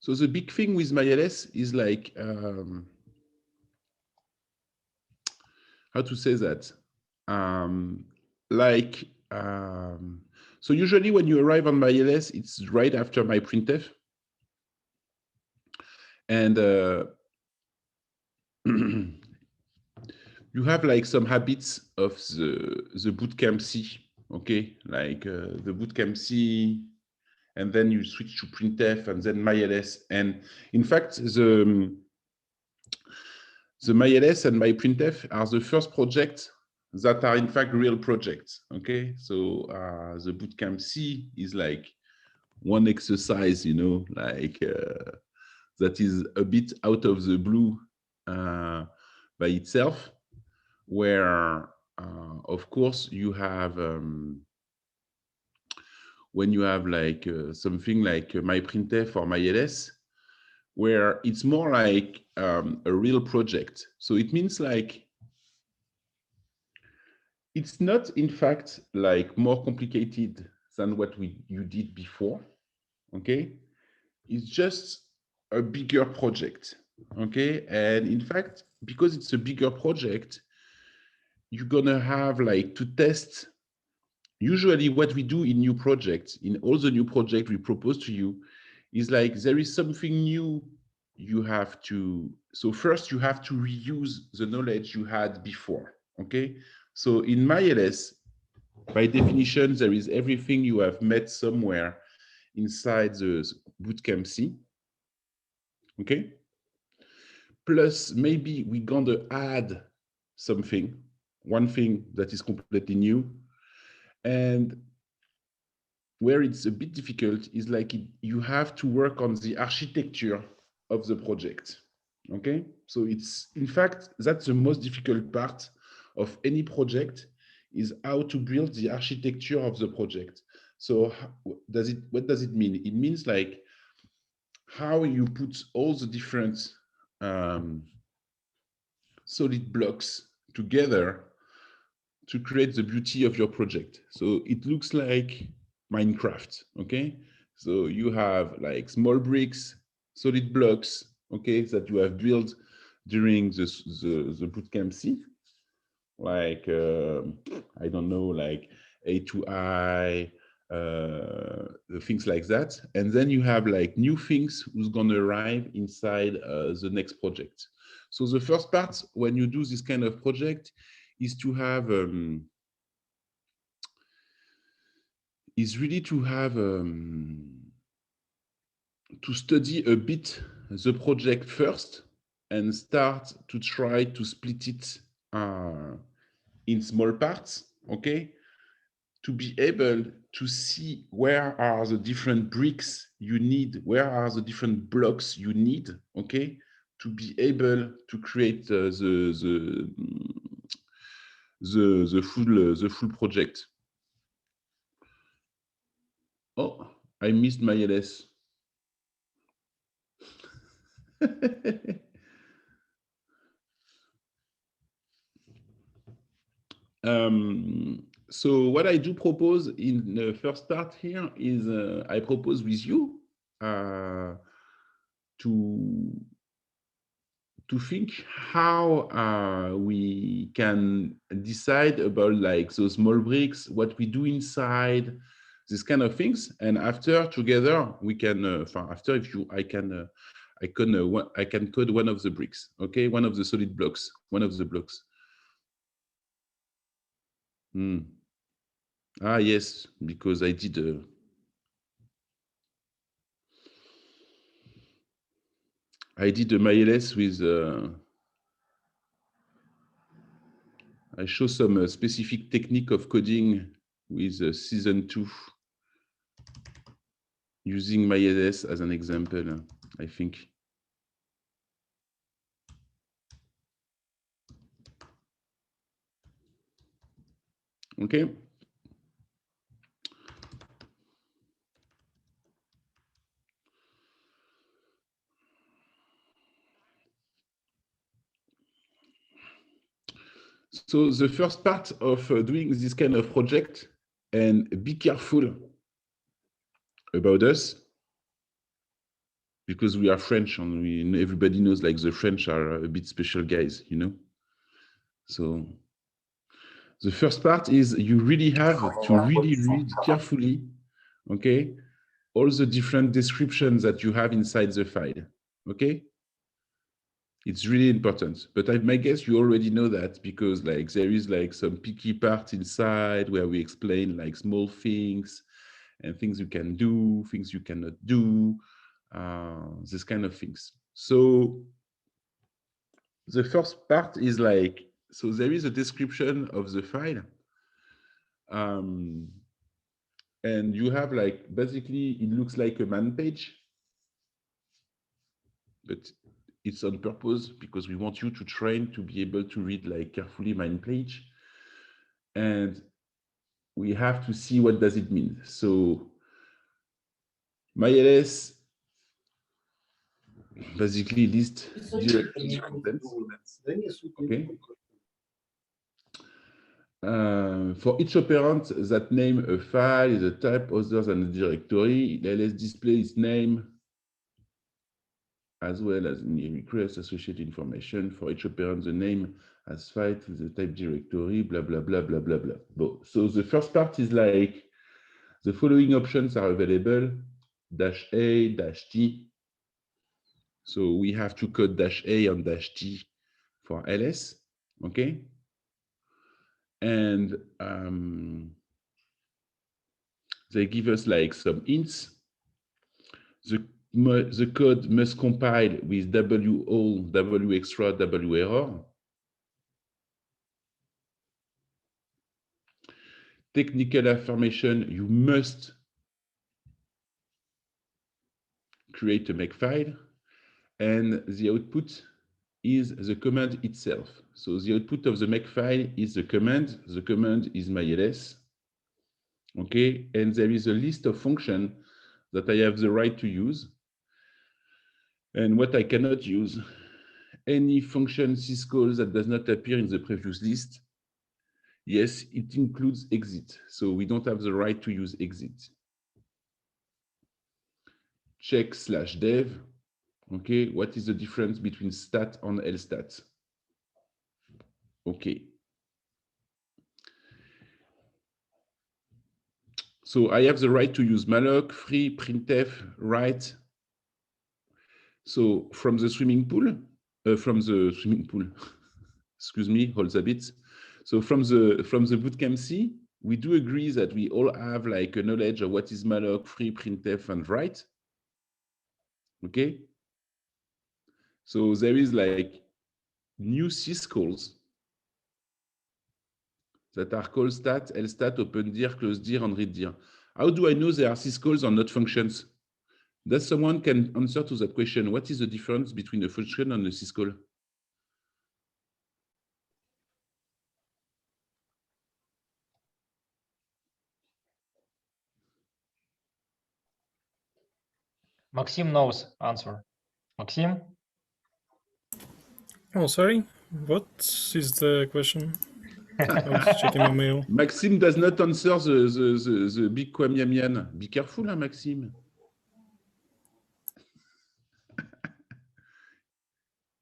So the big thing with MyLS is like, how to say that? Like, so usually when you arrive on MyLS, it's right after myprintf. And you have like some habits of the bootcamp C, okay? Like the bootcamp C, and then you switch to printf and then MyLS. And in fact, the MyLS and myprintf are the first projects that are in fact real projects, okay? So the bootcamp C is like one exercise, you know, like that is a bit out of the blue by itself, where of course you have when you have like something like myprintf or myLS, where it's more like a real project. So it means like it's not in fact like more complicated than what you did before, okay? It's just a bigger project, okay? And in fact, because it's a bigger project, you're gonna have like to test. Usually what we do in new projects, in all the new projects we propose to you, is like there is something new you have to, so first you have to reuse the knowledge you had before, okay? So in MyLS, by definition, there is everything you have met somewhere inside the bootcamp C, okay? Plus maybe we're gonna add something, one thing that is completely new. And where it's a bit difficult is like you have to work on the architecture of the project, okay? So it's, in fact, that's the most difficult part of any project, is how to build the architecture of the project. So what does it mean? It means like how you put all the different solid blocks together to create the beauty of your project. So it looks like Minecraft, okay? So you have like small bricks, solid blocks, okay, that you have built during the bootcamp C, like, I don't know, like A2I, things like that. And then you have like new things who's gonna arrive inside the next project. So the first part, when you do this kind of project, is to have is really to have to study a bit the project first and start to try to split it in small parts, okay? To be able to see where are the different bricks you need, where are the different blocks you need, okay? To be able to create the full project. Oh, I missed my LS. So what I do propose in the first part here is I propose with you to think how we can decide about like those small bricks, what we do inside, this kind of things, and after together we can after if you I can code one of the bricks, okay, one of the solid blocks, one of the blocks. Ah yes, because I did a MyLS with I show some specific technique of coding with season 2 using MyLS as an example, I think. Okay. So the first part of doing this kind of project, and be careful about us, because we are French and everybody knows like the French are a bit special guys, you know. So the first part is you really have to really read carefully, okay, all the different descriptions that you have inside the file, okay? It's really important, but my guess you already know that because like there is like some picky part inside where we explain like small things and things you can do, things you cannot do, this kind of things. So the first part is like, so there is a description of the file. And you have like, basically it looks like a man page, but it's on purpose because we want you to train to be able to read like carefully man page. And we have to see what does it mean. So MyLS basically lists directory contents. Okay. For each operand that name a file is a type other than a directory, LS display its name as well as any request associated information. For each operand, the name as file to the type directory, blah, blah, blah, blah, blah, blah. So the first part is like the following options are available, -A, -T. So we have to code -A and -T for LS, okay? And they give us like some hints. The code must compile with WALL, W extra, W error. Technical affirmation, you must create a makefile, and the output is the command itself. So the output of the makefile is the command is myls, okay? And there is a list of functions that I have the right to use, and what I cannot use. Any function syscall that does not appear in the previous list. Yes, it includes exit. So we don't have the right to use exit. Check /dev. Okay, what is the difference between stat and lstat? Okay. So I have the right to use malloc, free, printf, write. So from the swimming pool, excuse me, hold a bit. So from the bootcamp C, we do agree that we all have like a knowledge of what is malloc, free, printf, and write. Okay. So there is like new syscalls that are called stat, lstat, opendir, closedir, and readdir. How do I know they are syscalls or not functions? That someone can answer to that question. What is the difference between a function and a syscall? Maxim knows answer. Maxim? Oh, sorry. What is the question? I was checking my mail. Maxime does not answer the big Kwamiamian. Be careful, hein, Maxime.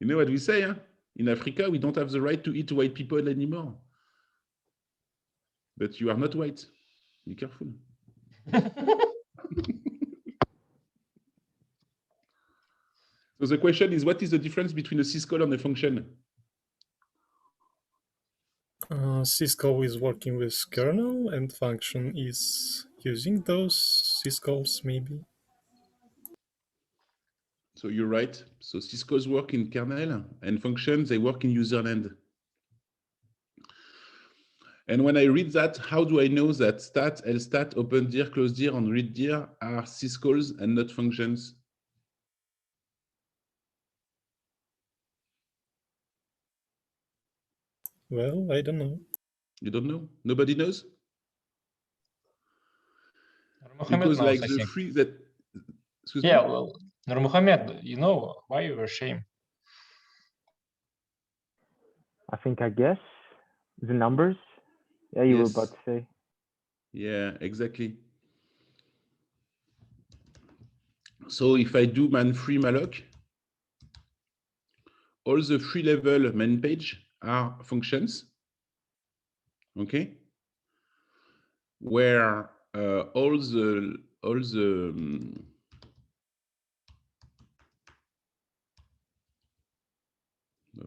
You know what we say, huh? In Africa, we don't have the right to eat white people anymore. But you are not white. Be careful. So the question is, what is the difference between a syscall and a function? Syscall is working with kernel and function is using those syscalls maybe. So you're right. So syscalls work in kernel and functions, they work in userland. And when I read that, how do I know that stat, lstat, opendir, closedir, and readdir are syscalls and not functions? Well, I don't know. You don't know? Nobody knows? Mohammed Because knows, like I the think. free that, excuse Yeah, me? well, Nur Mohammed, you know why you were ashamed? I think I guess the numbers. Yeah, you were Yes. about to say. Yeah, exactly. So if I do man free malloc, all the free level main page are functions, okay? Where all the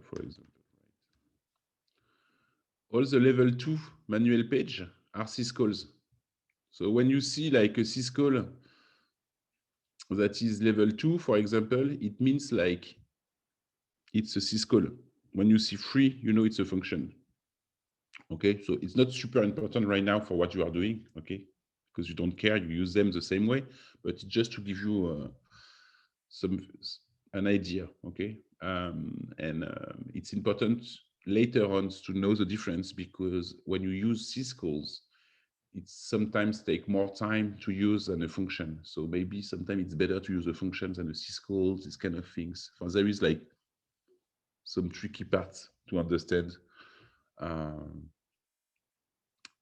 for example, all the level 2 manual page are syscalls. So when you see like a syscall that is level 2, for example, it means like it's a syscall. When you see free, you know it's a function. Okay, so it's not super important right now for what you are doing, okay? Because you don't care, you use them the same way, but it's just to give you an idea, okay? It's important later on to know the difference, because when you use syscalls, it sometimes take more time to use than a function. So maybe sometimes it's better to use a function than a syscall, these kind of things. So there is like some tricky parts to understand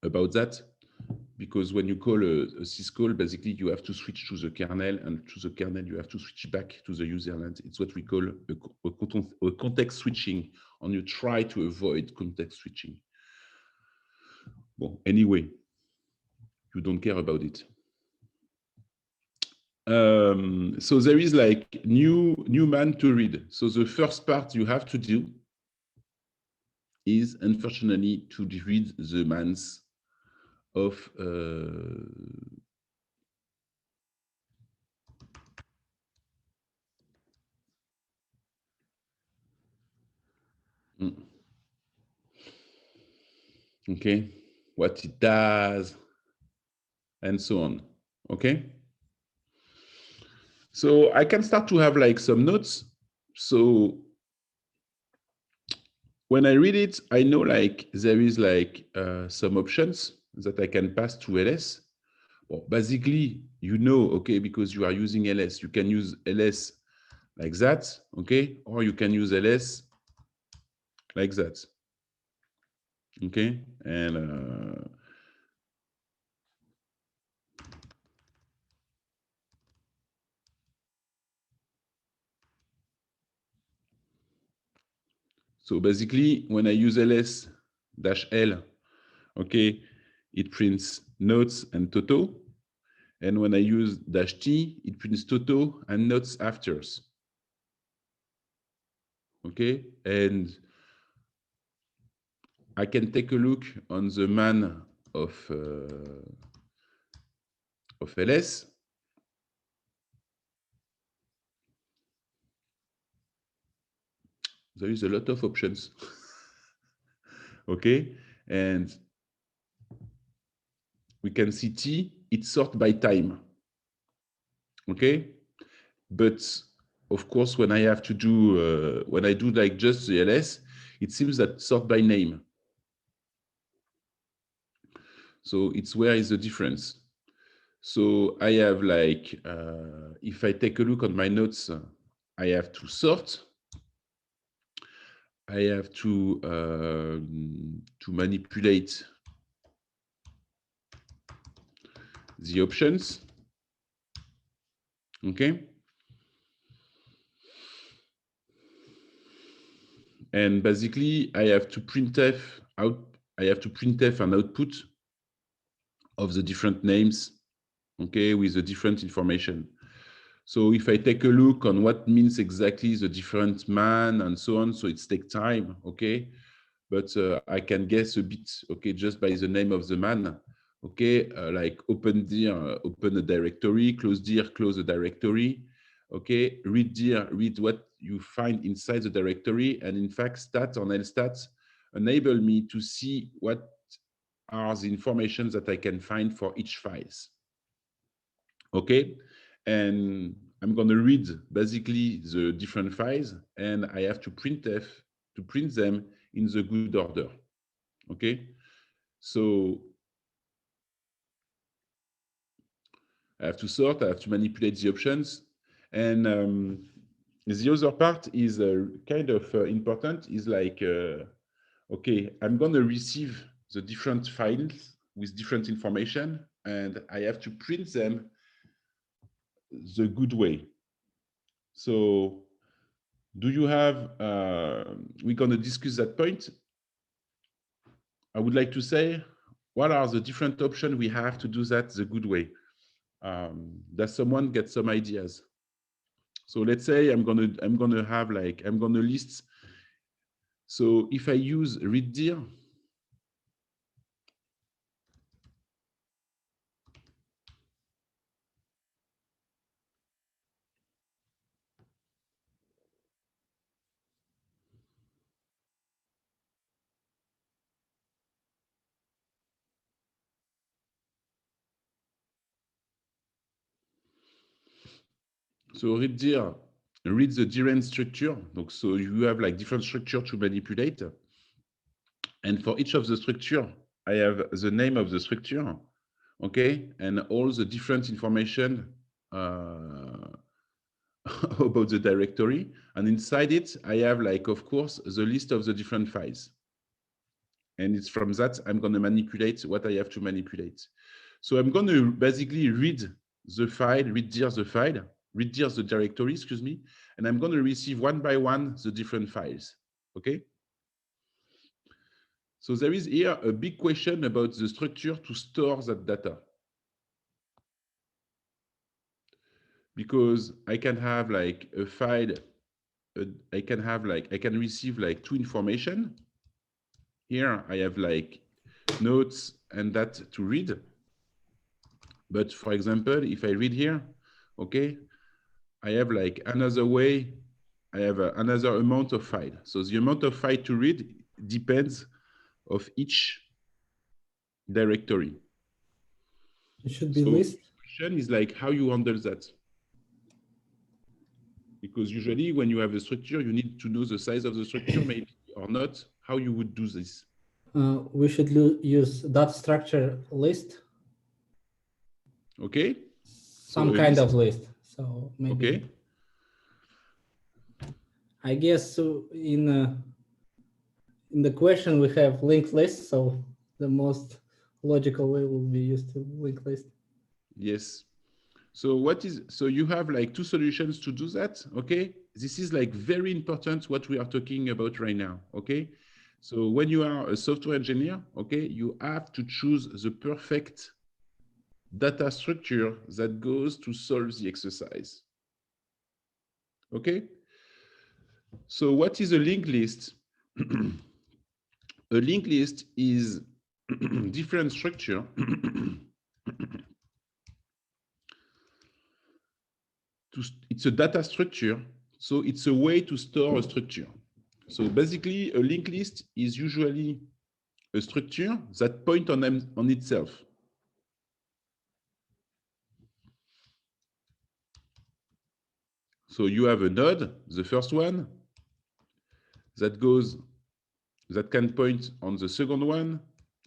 about that, because when you call a syscall, basically you have to switch to the kernel, and to the kernel you have to switch back to the userland. It's what we call a context switching, and you try to avoid context switching. Well, anyway, you don't care about it. So there is like new man to read. So the first part you have to do is, unfortunately, to read the mans of okay, what it does, and so on. Okay. So I can start to have like some notes. So when I read it, I know like there is like some options that I can pass to LS. Well, basically, you know, okay, because you are using LS, you can use LS like that, okay, or you can use LS like that, okay, and so basically, when I use ls-l, okay, it prints notes and Toto. And when I use -t, it prints Toto and notes afters. Okay, and I can take a look on the man of LS. There is a lot of options. Okay, and we can see T, it's sort by time. Okay, but of course, when I have to do, when I do like just the LS, it seems that sort by name. So it's where is the difference? So I have like, if I take a look at my notes, I have to sort. I have to manipulate the options. Okay. And basically, I have to printf out. I have to printf an output of the different names, okay, with the different information. So if I take a look on what means exactly the different man and so on, so it's take time, okay, but I can guess a bit, okay, just by the name of the man, okay, like open dir, open a directory, close dir, close a directory, okay, read dir, read what you find inside the directory, and in fact, stat on lstat enable me to see what are the information that I can find for each files. Okay, and I'm going to read basically the different files, and I have to printf to print them in the good order. Okay, so I have to sort, I have to manipulate the options, and the other part is kind of important, is like, okay, I'm going to receive the different files with different information, and I have to print them the good way. So do you have, we're going to discuss that point. I would like to say, what are the different options we have to do that the good way? Does someone get some ideas? So let's say I'm gonna list. So if I use readdir, so readdir reads the different structure. So you have like different structure to manipulate. And for each of the structure, I have the name of the structure, okay? And all the different information about the directory. And inside it, I have like, of course, the list of the different files. And it's from that I'm going to manipulate what I have to manipulate. So I'm going to basically read the file, readdir the directory, excuse me, and I'm going to receive one by one the different files, okay? So there is here a big question about the structure to store that data. Because I can have like a file, I can receive like two information. Here I have like notes and that to read. But for example, if I read here, okay, I have like another way, I have another amount of file. So the amount of file to read depends of each directory. It should be So list. the question is like how you handle that. Because usually when you have a structure, you need to know the size of the structure, maybe or not, how you would do this. We should use that structure list. Okay. Some So kind of list. So maybe. Okay. I guess in the question we have linked list, so the most logical way will be used to linked list. Yes. So you have like two solutions to do that, okay? This is like very important what we are talking about right now, okay? So when you are a software engineer, okay, you have to choose the perfect data structure that goes to solve the exercise. Okay? So what is a linked list? A linked list is different structure it's a data structure, so it's a way to store a structure. So basically, a linked list is usually a structure that points on itself. So you have a node, the first one, that can point on the second one,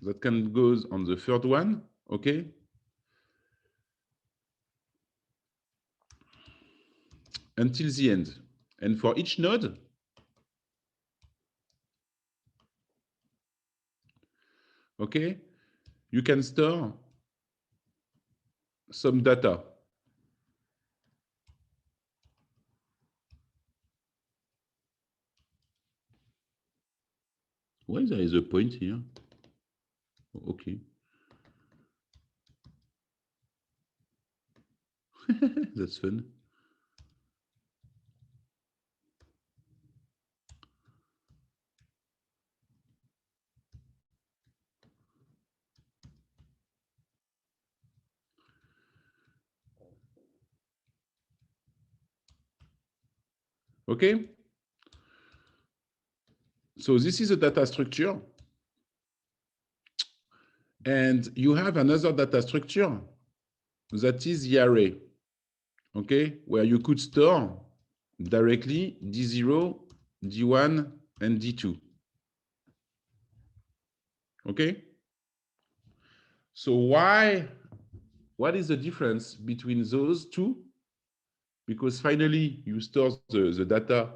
that can goes on the third one, okay? Until the end. And for each node, okay, you can store some data. Why there is a point here? Okay. That's fun. Okay. So this is a data structure. And you have another data structure that is the array, okay, where you could store directly D0, D1, and D2. Okay? So what is the difference between those two? Because finally you store the data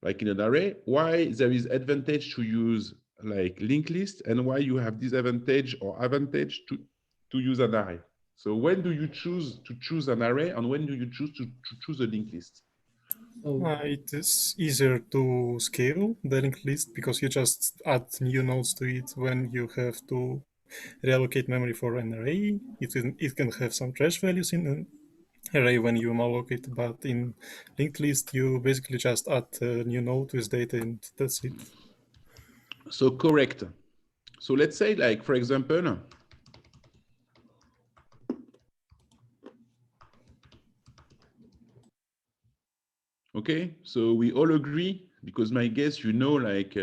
like in an array. Why there is advantage to use like linked list and why you have disadvantage or advantage to use an array? So when do you choose an array, and when do you choose to choose a linked list? So It is easier to scale the linked list because you just add new nodes to it when you have to reallocate memory for an array. It can have some trash values in an array when you allocate, but in linked list you basically just add a new node with data and that's it. So correct. So let's say, like, for example, okay, so we all agree, because my guess, you know, like,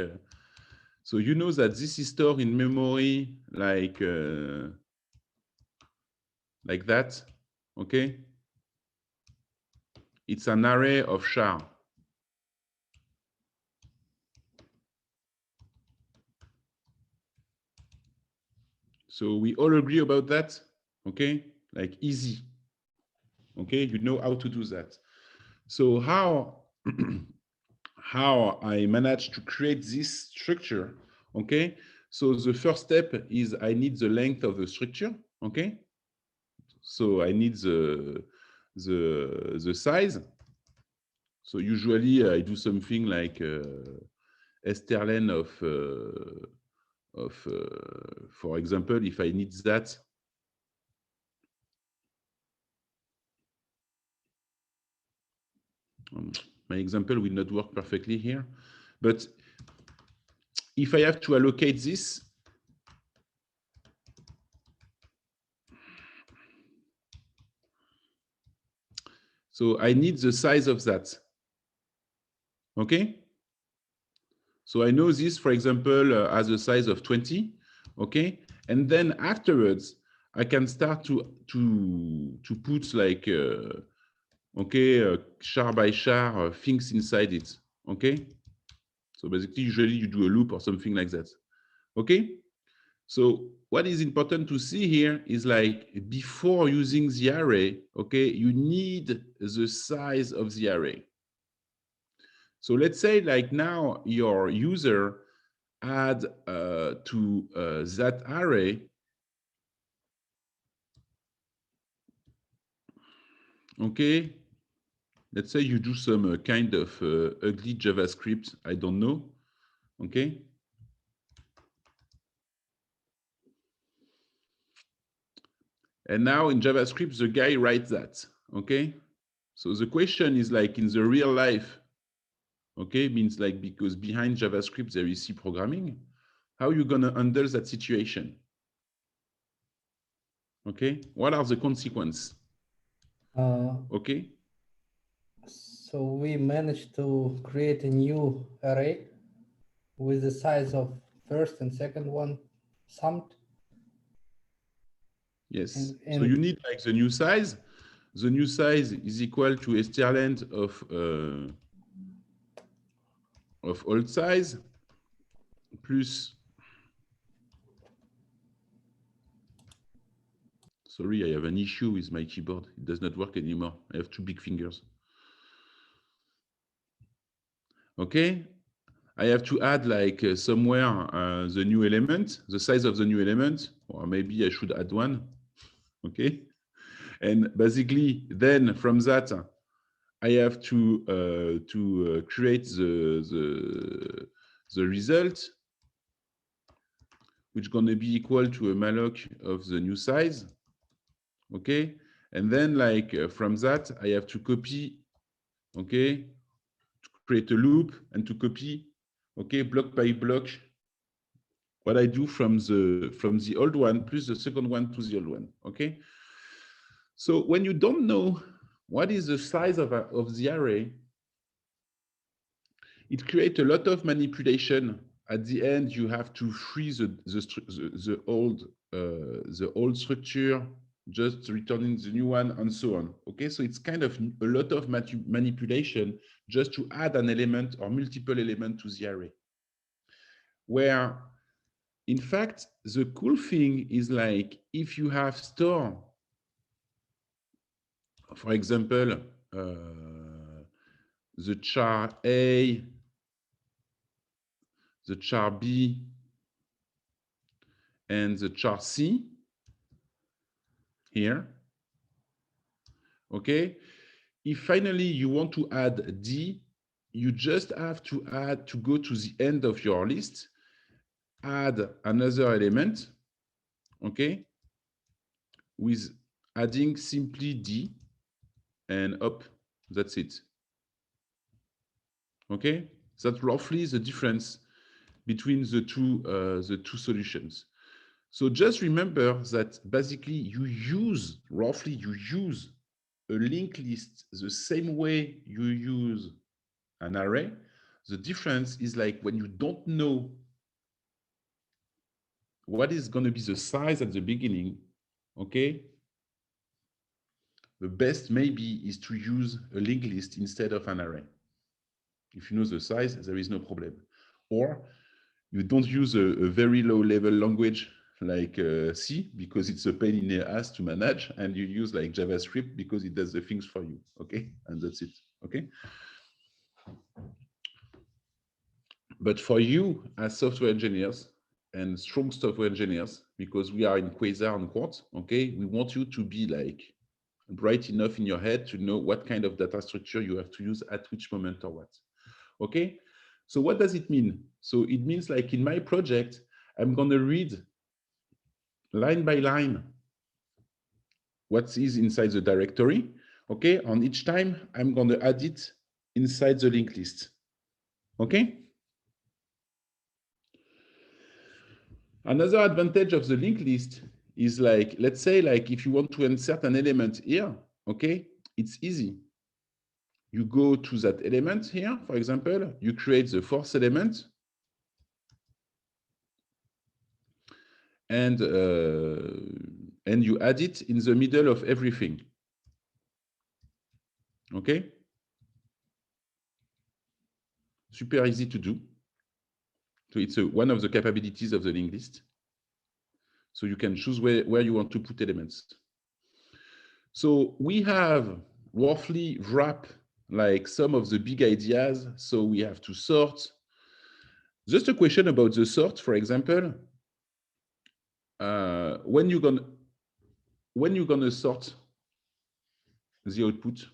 so you know that this is stored in memory like that, okay? It's an array of char. So we all agree about that, okay? Like easy, okay? You know how to do that. So how how I managed to create this structure, okay? So the first step is I need the length of the structure, okay? So I need the size. So usually I do something like strlen of for example, if I need that, my example will not work perfectly here, but if I have to allocate this, so I need the size of that, okay? So I know this, for example, has a size of 20, okay? And then afterwards, I can start to put like, okay, char by char things inside it, okay? So basically, usually you do a loop or something like that, okay? So what is important to see here is, like, before using the array, okay, you need the size of the array. So let's say, like, now your user add to that array, okay, let's say you do some kind of ugly JavaScript, I don't know, okay? And now in JavaScript, the guy writes that, okay? So the question is, like, in the real life, okay, means, like, because behind JavaScript there is C programming, how are you gonna handle that situation? Okay, what are the consequences? Okay, so we managed to create a new array with the size of first and second one summed. yes. And So you need, like, the new size. The new size is equal to strlength of old size plus, sorry, I have an issue with my keyboard. It does not work anymore. I have two big fingers. Okay, I have to add, like, somewhere the new element, the size of the new element, or maybe I should add one. Okay, and basically then from that I have to create the result, which is going to be equal to a malloc of the new size. Okay, and then, like, from that I have to copy, okay, to create a loop and to copy, okay, block by block, what I do from the old one plus the second one to the old one. Okay, so when you don't know what is the size of the array, it creates a lot of manipulation. At the end, you have to free the old structure, just returning the new one, and so on. Okay, so it's kind of a lot of manipulation just to add an element or multiple elements to the array. Where, in fact, the cool thing is, like, if you have store, for example, the char A, the char B, and the char C, here. Okay. If finally you want to add D, you just have to go to the end of your list, add another element, okay, with adding simply D, and up, that's it. Okay, that's roughly the difference between the two solutions. So just remember that basically you use a linked list the same way you use an array. The difference is like when you don't know what is going to be the size at the beginning, okay, the best maybe is to use a linked list instead of an array. If you know the size, there is no problem. Or you don't use a very low level language like C, because it's a pain in the ass to manage, and you use like JavaScript because it does the things for you, okay? And that's it, okay? But for you as software engineers and strong software engineers, because we are in Quasar and Quartz, okay, we want you to be like bright enough in your head to know what kind of data structure you have to use at which moment or what, okay? So what does it mean? So it means like in my project, I'm gonna read line by line what is inside the directory, okay? On each time, I'm gonna add it inside the linked list, okay? Another advantage of the linked list is like, let's say like if you want to insert an element here, okay? It's easy. You go to that element here, for example, you create the fourth element, and you add it in the middle of everything. Okay? Super easy to do. So it's one of the capabilities of the linked list. So you can choose where you want to put elements. So we have roughly wrapped like some of the big ideas. So we have to sort. Just a question about the sort, for example. When you're gonna sort the output?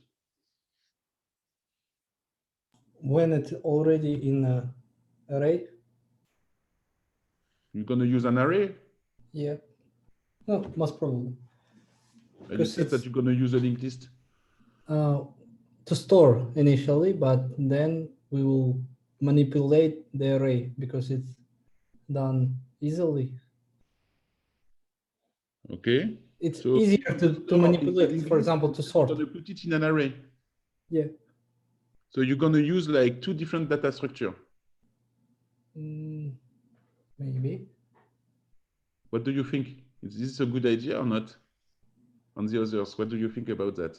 When it's already in an array? You're gonna use an array? Yeah. No, most probably. And you Because said that it's you're gonna use a linked list? to store initially, but then we will manipulate the array because it's done easily. Okay. It's So easier to manipulate, for example, to sort. You're gonna put it in an array. Yeah. So you're gonna use like two different data structure. Maybe. What do you think? Is this a good idea or not? On the others, what do you think about that?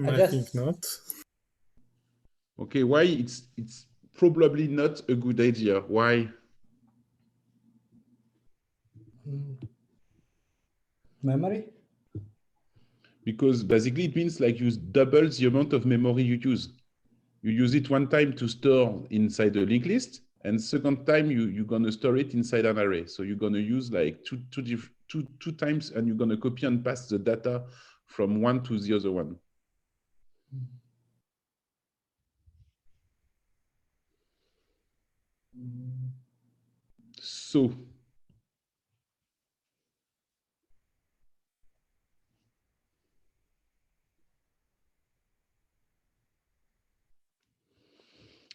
I think not. Okay, why it's probably not a good idea. Why? Memory? Because basically it means like you double the amount of memory you use. You use it one time to store inside a linked list, and second time you're gonna store it inside an array. So you're gonna use like two times, and you're gonna copy and paste the data from one to the other one.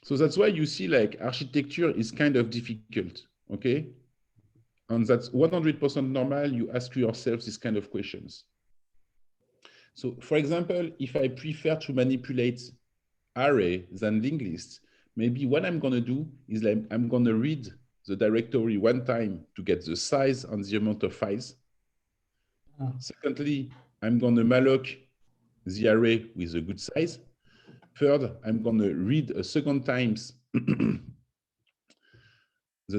So that's why you see like architecture is kind of difficult, okay? And that's 100% normal. You ask yourself these kind of questions. So for example, if I prefer to manipulate array than linked list, maybe what I'm gonna do is like, I'm gonna read the directory one time to get the size and the amount of files. Secondly, I'm gonna malloc the array with a good size. Third, I'm gonna read a second times the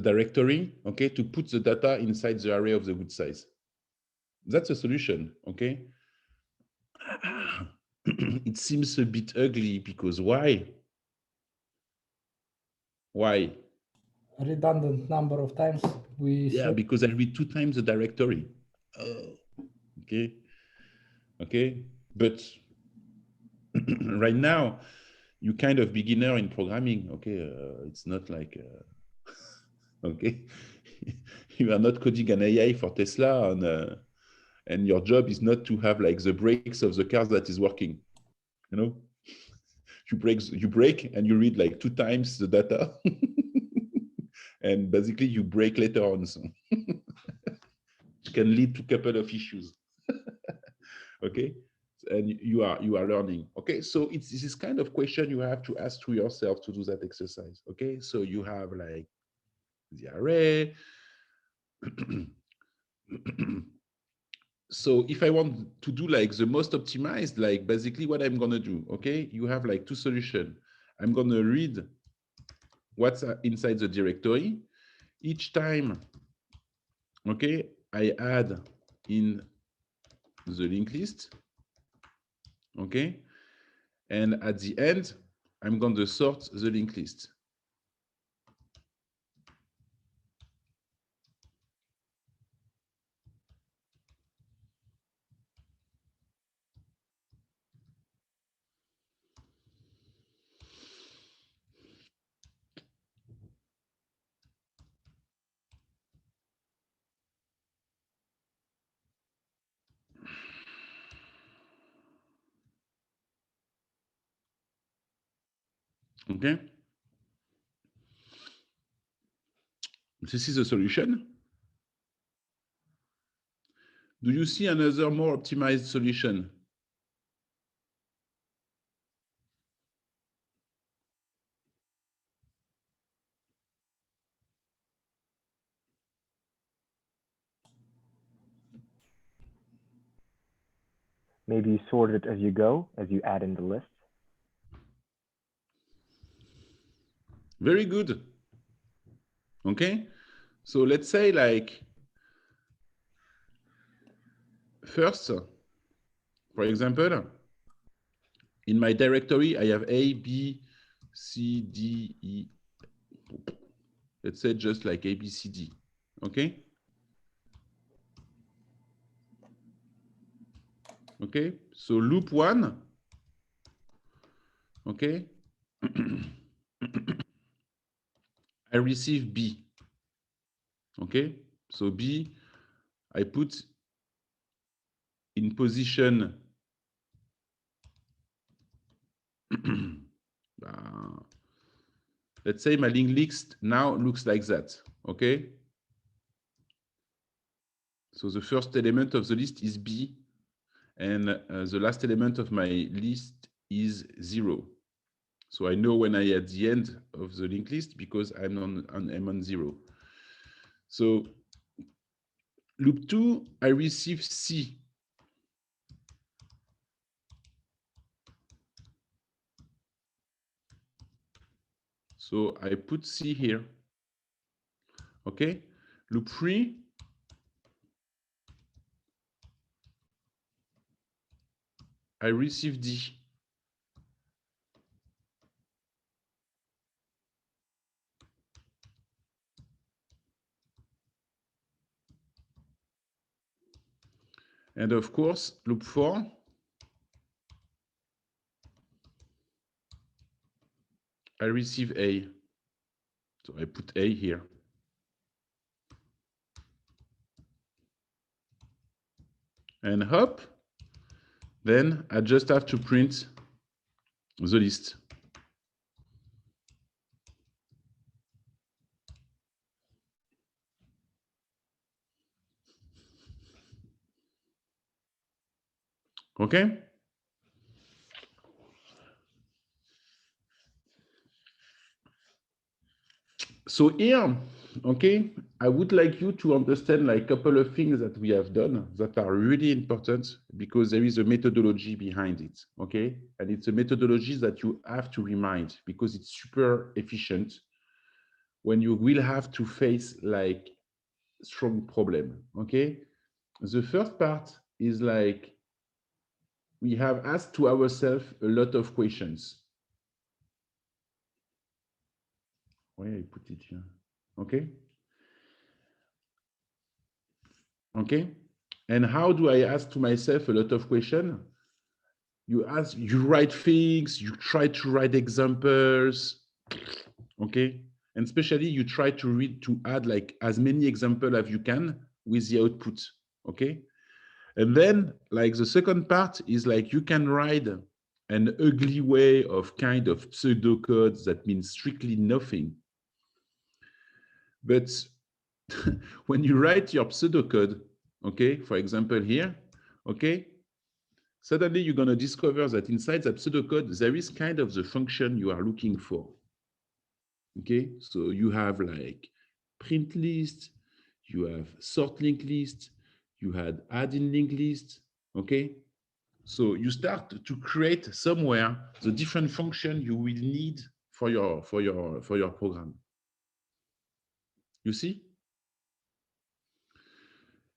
directory, okay, to put the data inside the array of the good size. That's a solution, okay? It seems a bit ugly because why? Why? redundant number of times we Yeah, said. because I read 2 times the directory. Okay. Okay. But right now, you kind of beginner in programming. Okay. It's not like, okay. You are not coding an AI for Tesla and your job is not to have like the brakes of the car that is working. You know, you brake and you read like 2 times the data. And basically you brake later on. So it can lead to a couple of issues. Okay. And you are learning. Okay. So it's this kind of question you have to ask to yourself to do that exercise. Okay. So you have like the array. So if I want to do like the most optimized, like basically what I'm gonna do, okay, you have like 2 solutions. I'm gonna read what's inside the directory. Each time, okay, I add in the linked list, okay, and at the end, I'm going to sort the linked list. Okay. This is a solution. Do you see another more optimized solution? Maybe you sort it as you go, as you add in the list. Very good. Okay. So let's say like first, for example, in my directory, I have A, B, C, D, E. Let's say just like A, B, C, D. Okay. Okay. So loop 1. Okay. I receive B. Okay. So B, I put in position let's say my linked list now looks like that. Okay. So the first element of the list is B, and the last element of my list is 0. So I know when I at the end of the linked list because I'm on 0. So loop 2, I receive C. So I put C here. Okay. Loop 3, I receive D. And of course, loop 4, I receive A. So I put A here. And hop, then I just have to print the list. Okay. So here, okay, I would like you to understand like a couple of things that we have done that are really important because there is a methodology behind it, okay? And it's a methodology that you have to remind because it's super efficient when you will have to face like strong problem, okay? The first part is like we have asked to ourselves a lot of questions. Why I put it here? Okay. Okay. And how do I ask to myself a lot of questions? You write things, you try to write examples. Okay. And especially you try to add like as many examples as you can with the output. Okay. And then like the second part is like you can write an ugly way of kind of pseudocodes that means strictly nothing. But when you write your pseudocode, okay, for example here, okay, suddenly you're going to discover that inside that pseudocode, there is kind of the function you are looking for. Okay, so you have like print list, you have sort linked list, you had add in linked list, okay? So you start to create somewhere the different function you will need for your program. You see?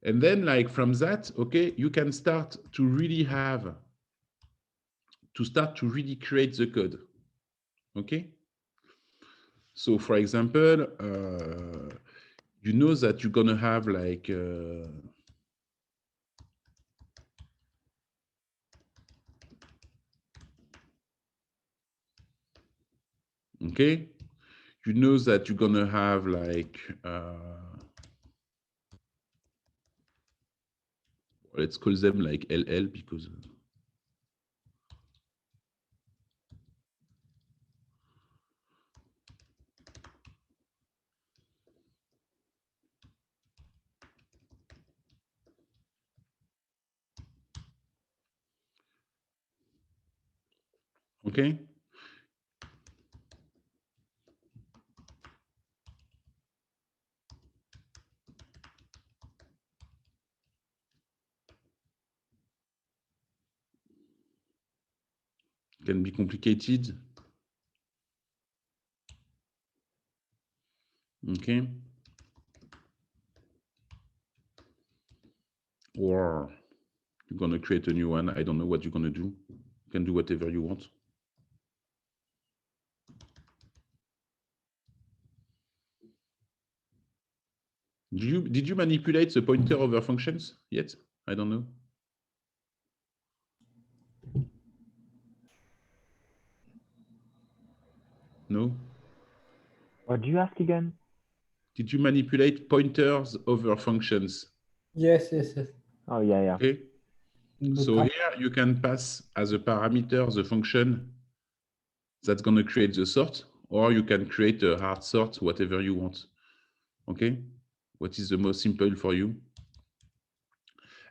And then like from that, okay, you can start to really create the code. Okay? So for example, you know that you're gonna have like okay, you know that you're gonna have like let's call them like LL because okay. Can be complicated. Okay. Or you're gonna create a new one. I don't know what you're gonna do. You can do whatever you want. Did you manipulate the pointer over functions yet? I don't know. No? What do you ask again? Did you manipulate pointers over functions? Yes. Oh, yeah. Okay. So here you can pass as a parameter the function that's going to create the sort, or you can create a hard sort, whatever you want. Okay. What is the most simple for you?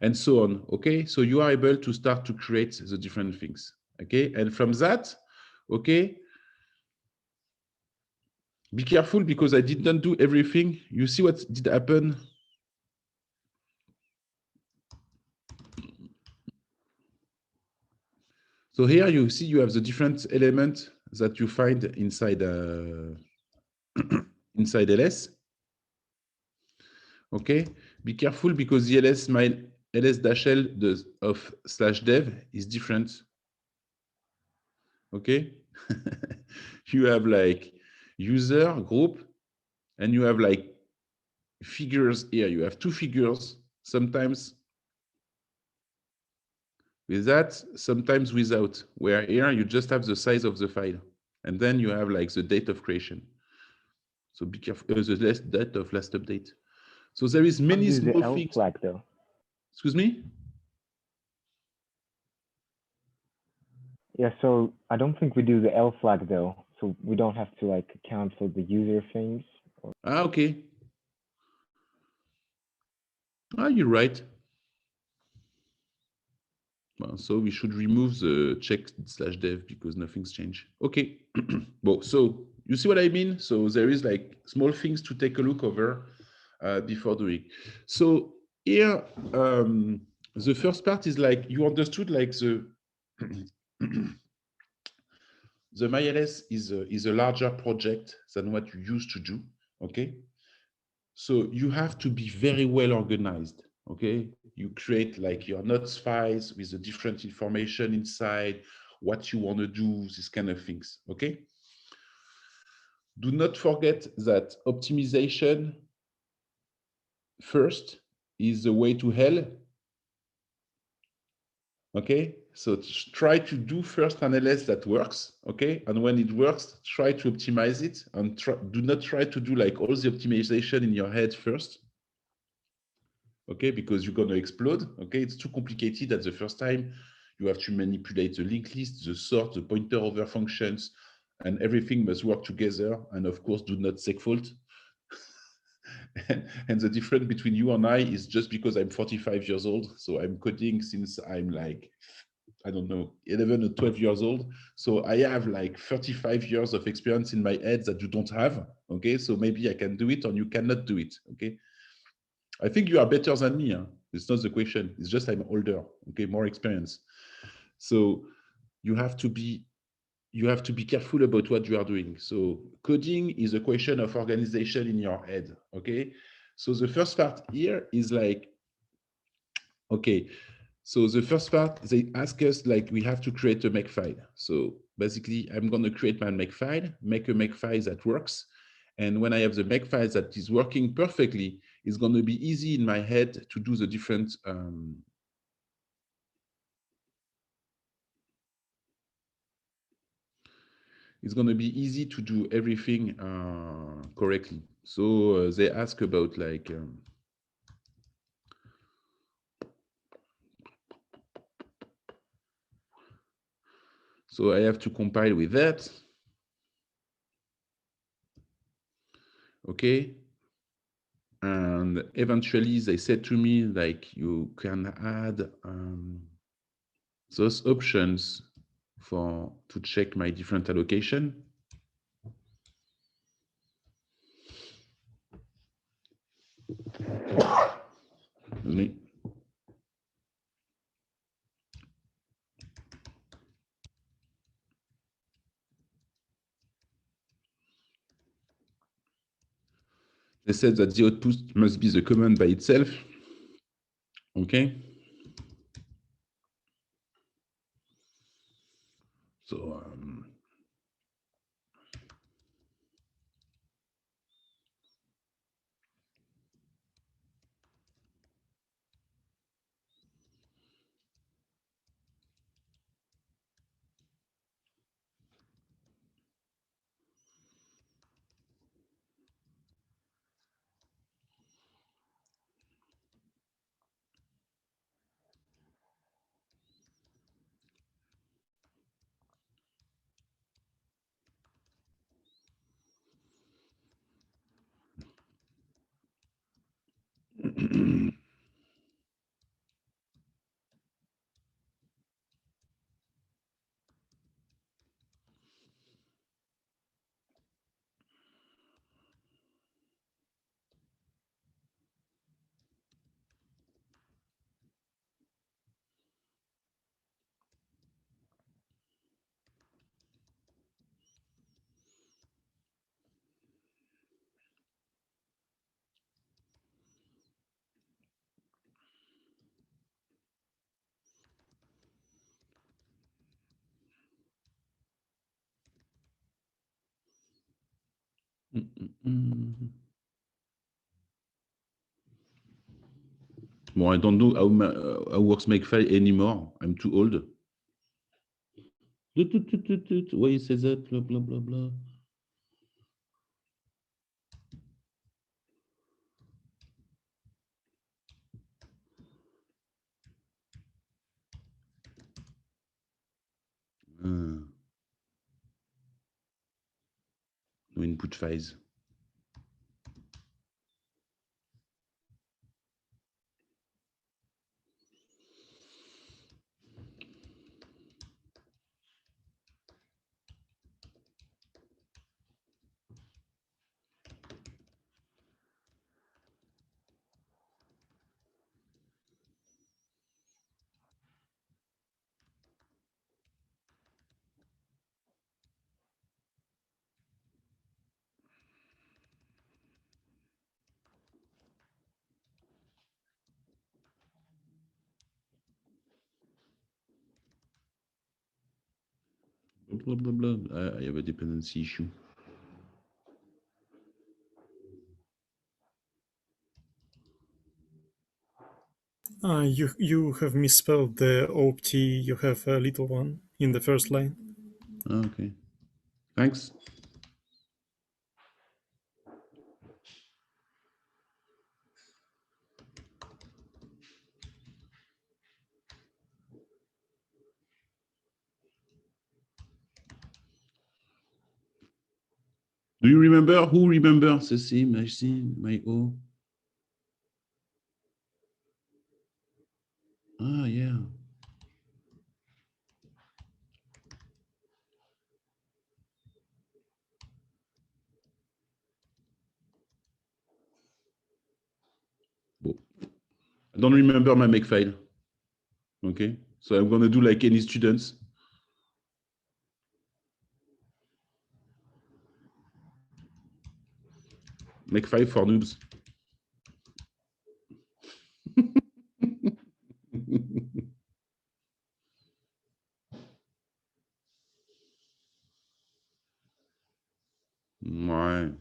And so on. Okay. So you are able to start to create the different things. Okay. And from that, okay, be careful because I didn't do everything. You see what did happen? So here you see you have the different elements that you find inside inside LS. Okay, be careful because the ls-l of /dev is different. Okay, you have like user group, and you have like figures here. You have two figures, sometimes with that, sometimes without, where here you just have the size of the file. And then you have like the date of creation. So be careful, the date of last update. So there is many Use the small L things. flag though. Excuse me? Yeah, so I don't think we do the L flag though. So we don't have to like account for the user things. Ah, okay. Ah, you're right. Well, so we should remove the check/dev because nothing's changed. Okay. Well, so you see what I mean? So there is like small things to take a look over before doing. So here, the first part is like you understood like the the MyLS is a larger project than what you used to do. Okay. So you have to be very well organized. Okay, you create like your notes files with the different information inside, what you want to do, these kind of things. Okay, do not forget that optimization first is the way to hell. Okay, so try to do first an LS that works. Okay, and when it works, try to optimize it, and do not try to do like all the optimization in your head first. Okay, because you're going to explode. Okay, it's too complicated at the first time. You have to manipulate the linked list, the sort, the pointer over functions, and everything must work together. And of course, do not segfault. And the difference between you and I is just because I'm 45 years old. So I'm coding since I'm like, I don't know, 11 or 12 years old. So I have like 35 years of experience in my head that you don't have. Okay, so maybe I can do it or you cannot do it. Okay, I think you are better than me. Huh? It's not the question. It's just I'm older. Okay, more experience. So you have to be careful about what you are doing. So coding is a question of organization in your head. Okay, so the first part here is like, okay, so the first part, they ask us like we have to create a makefile. So basically, I'm going to create my makefile, make a makefile that works. And when I have the makefile that is working perfectly, it's going to be easy in my head to do the different it's going to be easy to do everything correctly. So they ask about like so I have to compile with that. Okay. And eventually they said to me, like, you can add those options to check my different allocation. Excuse me. They said that the output must be the command by itself. Okay. So well, I don't know how works makefile anymore. I'm too old. Why you say that? Blah blah blah blah. No input files. Blah blah blah. I have a dependency issue. You have misspelled the opt. You have a little one in the first line. Okay. Thanks. Do you remember? Who remembers the same? I see my O. Ah, yeah. Oh. I don't remember my makefile. Okay, so I'm gonna do like any students. Makefile for noobs. Ouais.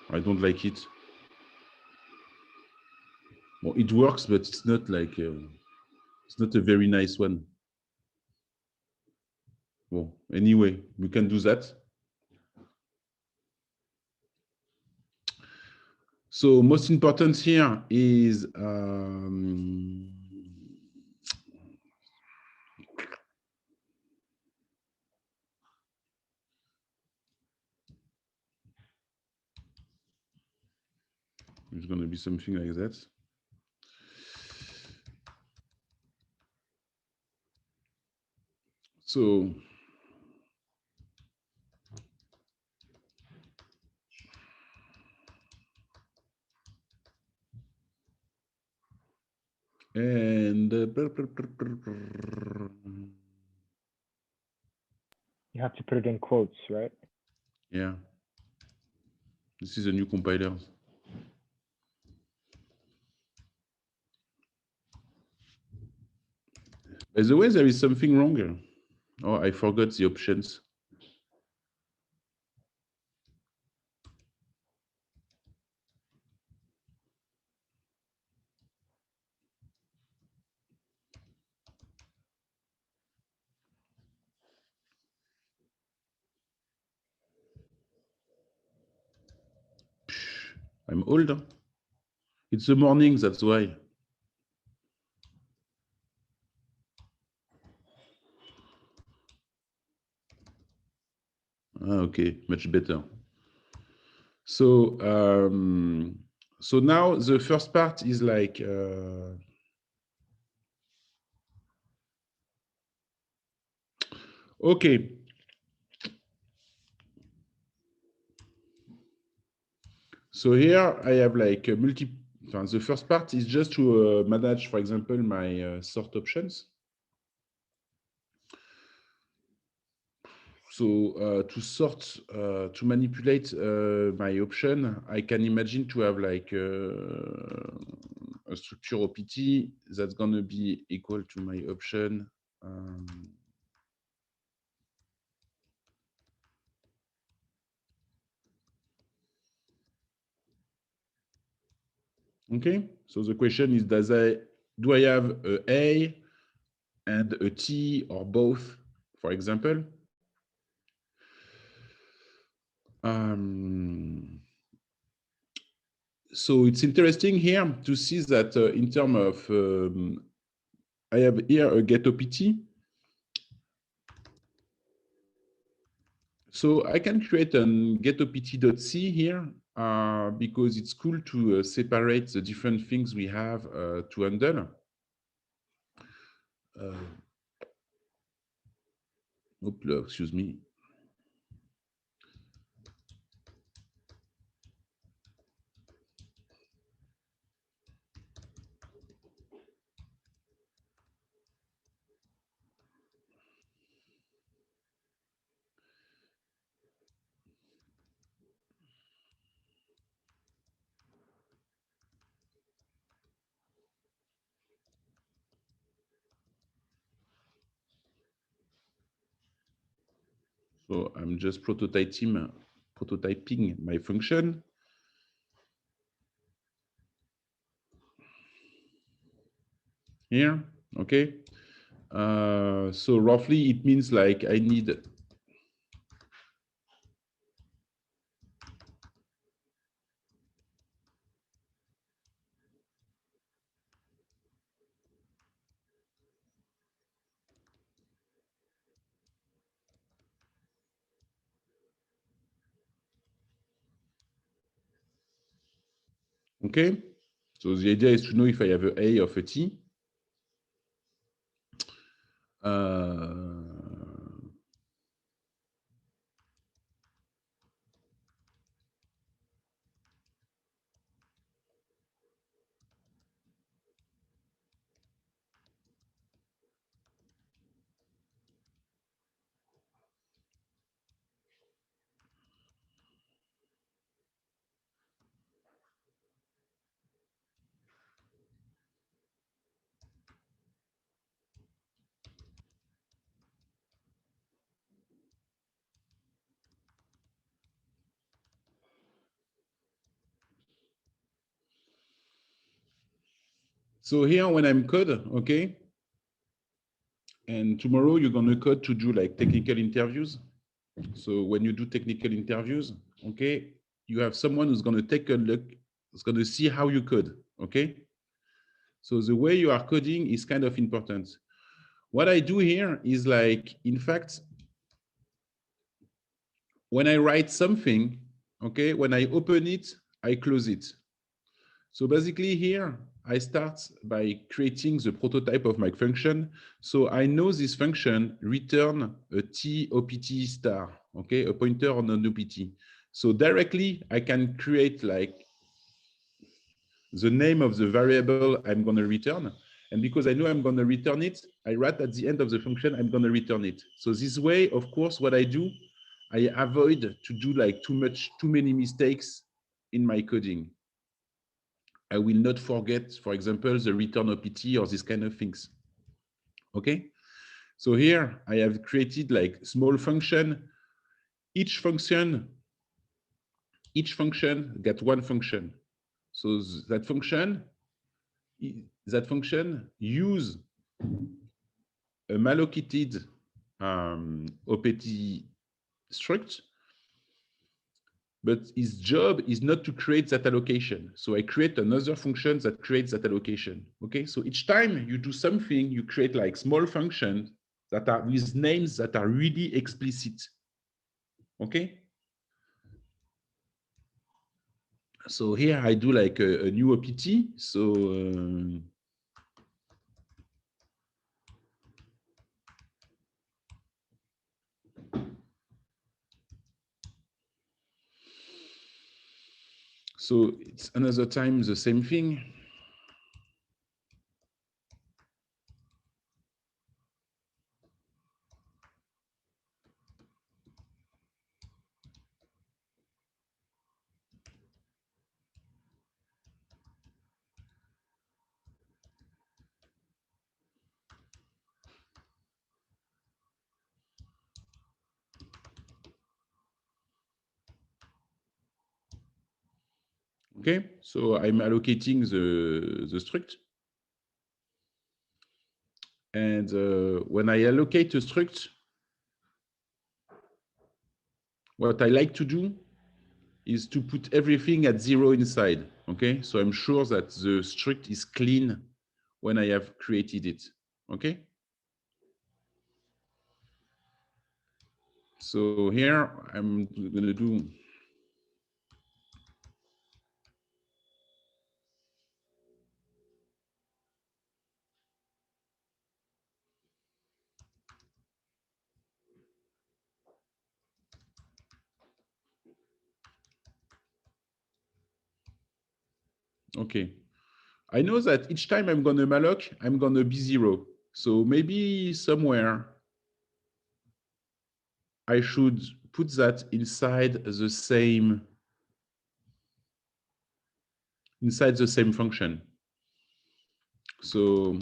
I don't like it. Well, it works, but it's not like it's not a very nice one. Well, anyway, we can do that. So most important here is it's going to be something like that. So and You have to put it in quotes, right? yeah, this is a new compiler. By the way, there is something wrong here. Oh, I forgot the options. I'm old. Huh? It's the morning, that's why. Ah, okay, much better. So so now the first part is like okay. So here I have like a the first part is just to manage, for example, my sort options. So to sort, to manipulate my option, I can imagine to have like a structure OPT that's going to be equal to my option. Okay, so the question is, do I have a A and a T or both, for example? So it's interesting here to see that in terms of, I have here a get OPT. So I can create an getOPT.c here because it's cool to separate the different things we have to handle. Excuse me. So I'm just prototyping my function. Here, okay. So roughly it means like I need okay. So the idea is to know if I have a of a t. So here when I'm code, okay, and tomorrow you're gonna code to do like technical interviews. So when you do technical interviews, okay, you have someone who's gonna take a look, who's gonna see how you code, okay? So the way you are coding is kind of important. What I do here is like, in fact, when I write something, okay, when I open it, I close it. So basically here, I start by creating the prototype of my function. So I know this function return a t opt star, okay, a pointer on an opt. So directly I can create like the name of the variable I'm going to return. And because I know I'm going to return it, I write at the end of the function, I'm going to return it. So this way, of course, what I do, I avoid to do like too many mistakes in my coding. I will not forget, for example, the return opt or this kind of things. Okay. So here I have created like small function. Each function get one function. So that function use a mallocated opt struct, but its job is not to create that allocation. So I create another function that creates that allocation. Okay, so each time you do something, you create like small functions that are with names that are really explicit. Okay. So here I do like a new opt. So so it's another time the same thing. Okay, so I'm allocating the struct. And when I allocate a struct, what I like to do is to put everything at 0 inside. Okay, so I'm sure that the struct is clean when I have created it. Okay. So here I'm going to do okay. I know that each time I'm going to malloc, I'm going to be 0. So maybe somewhere I should put that inside the same function. So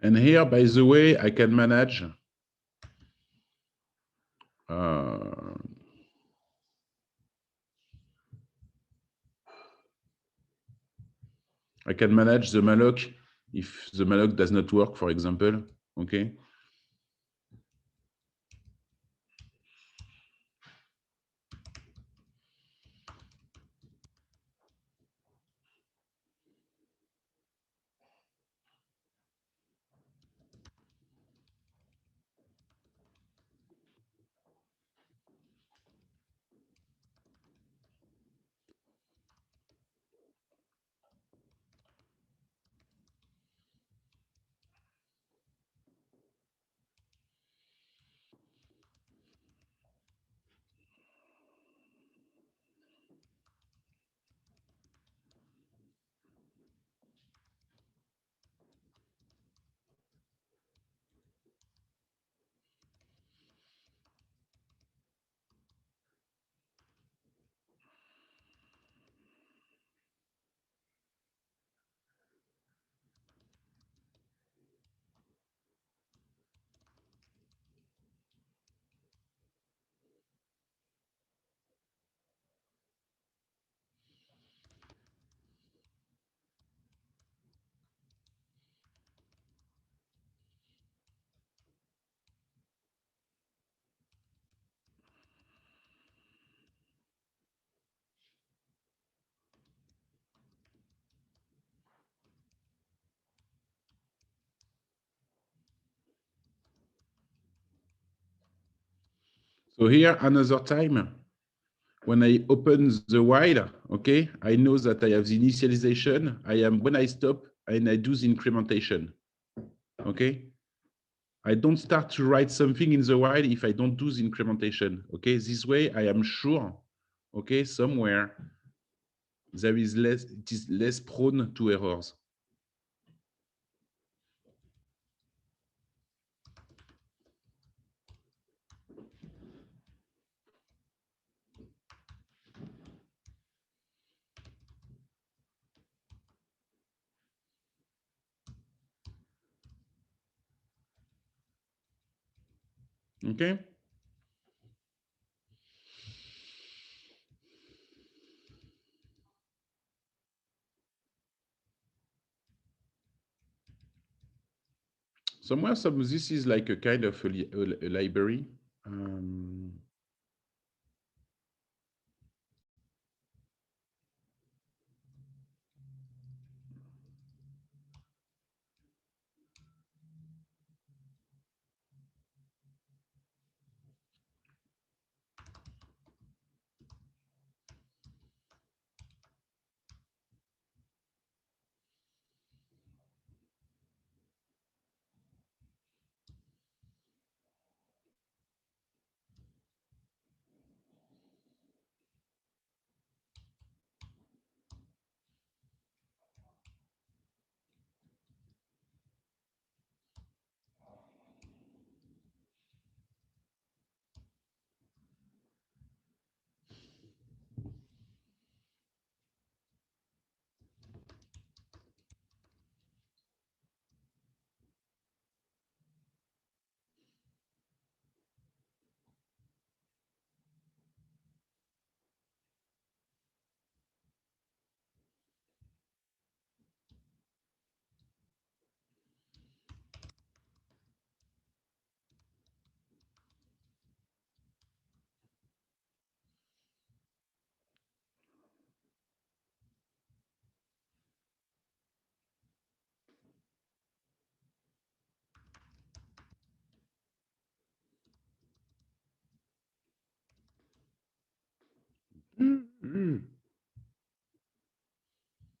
And here, by the way, I can manage I can manage the malloc if the malloc does not work, for example. Okay. So here, another time, when I open the while, okay, I know that I have the initialization. When I stop and I do the incrementation, okay? I don't start to write something in the while if I don't do the incrementation, okay? This way, I am sure, okay, somewhere it is less prone to errors. Okay. Somewhere, this is like a kind of a library.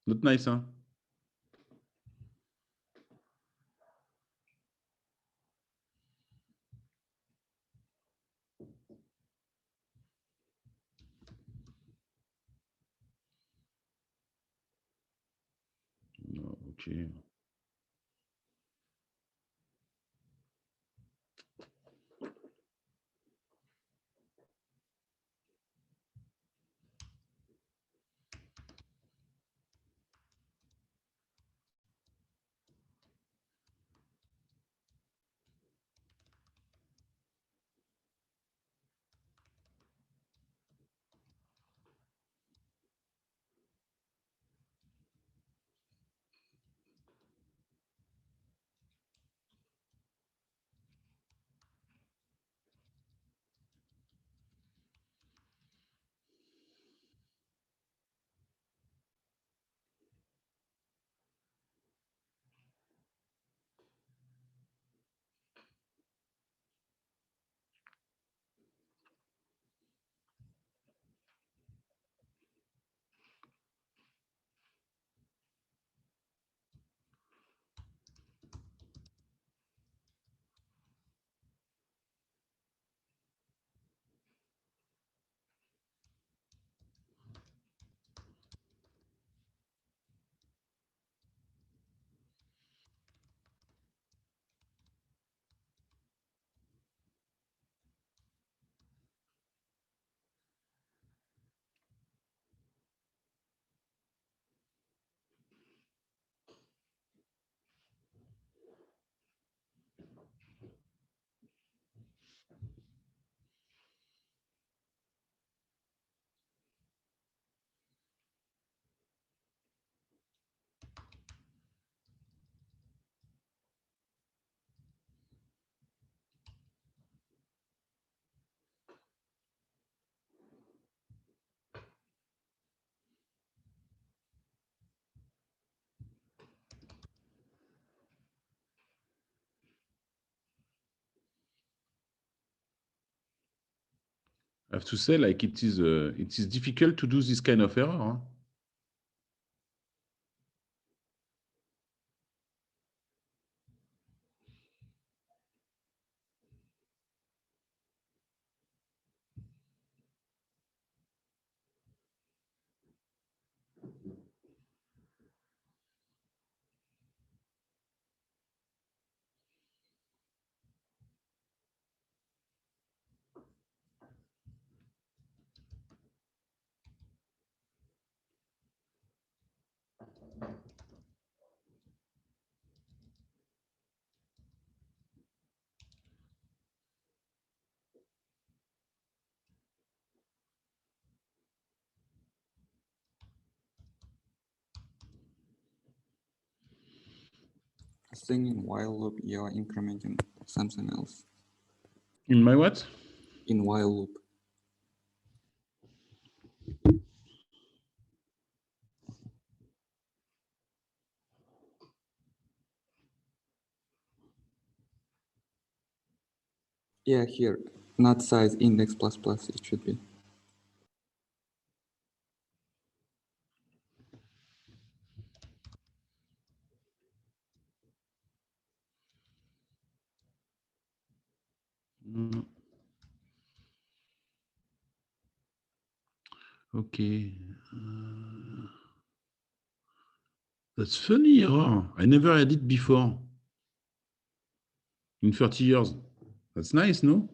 Not nice, huh? No, okay. I have to say, like it is difficult to do this kind of error. Huh? I think in while loop you are incrementing something else. In my what? In while loop. Yeah, here, not size index plus plus, it should be. Mm. Okay. That's funny. Oh, I never had it before. In 30 years. That's nice, no?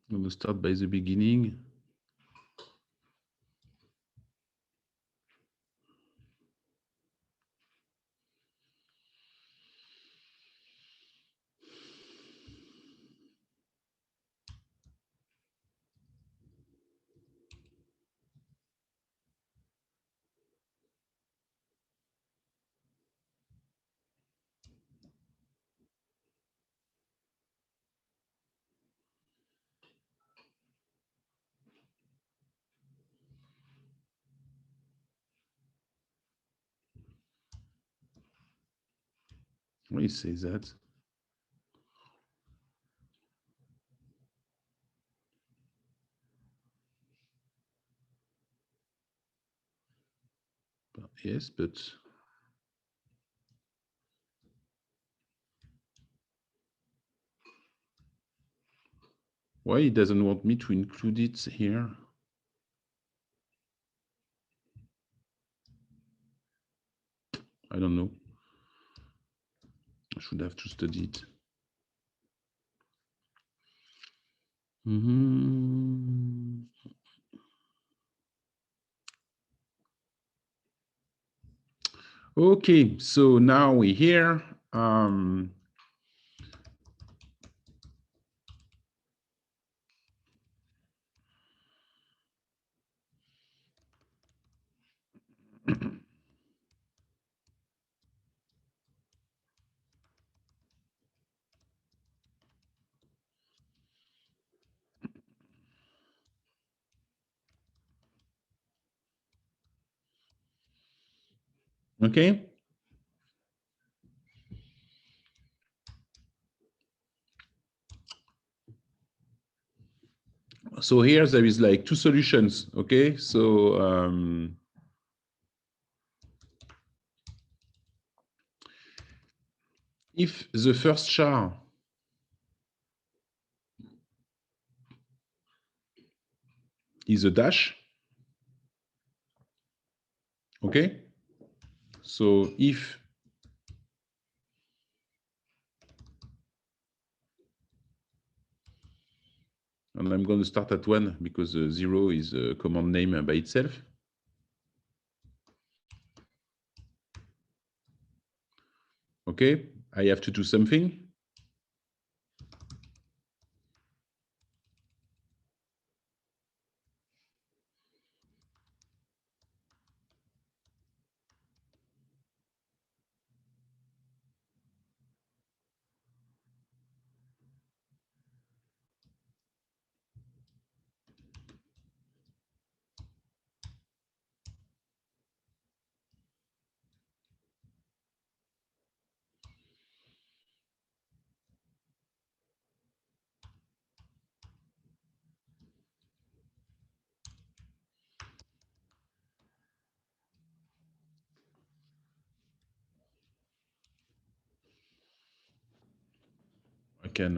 I'm going to start by the beginning. Why you say that? Yes, but why he doesn't want me to include it here? I don't know. I should have to study it. Okay, so now we're here. Okay. So here there is like two solutions. Okay, so if the first char is a dash, okay, so if and I'm going to start at 1 because 0 is a command name by itself. Okay, I have to do something. can,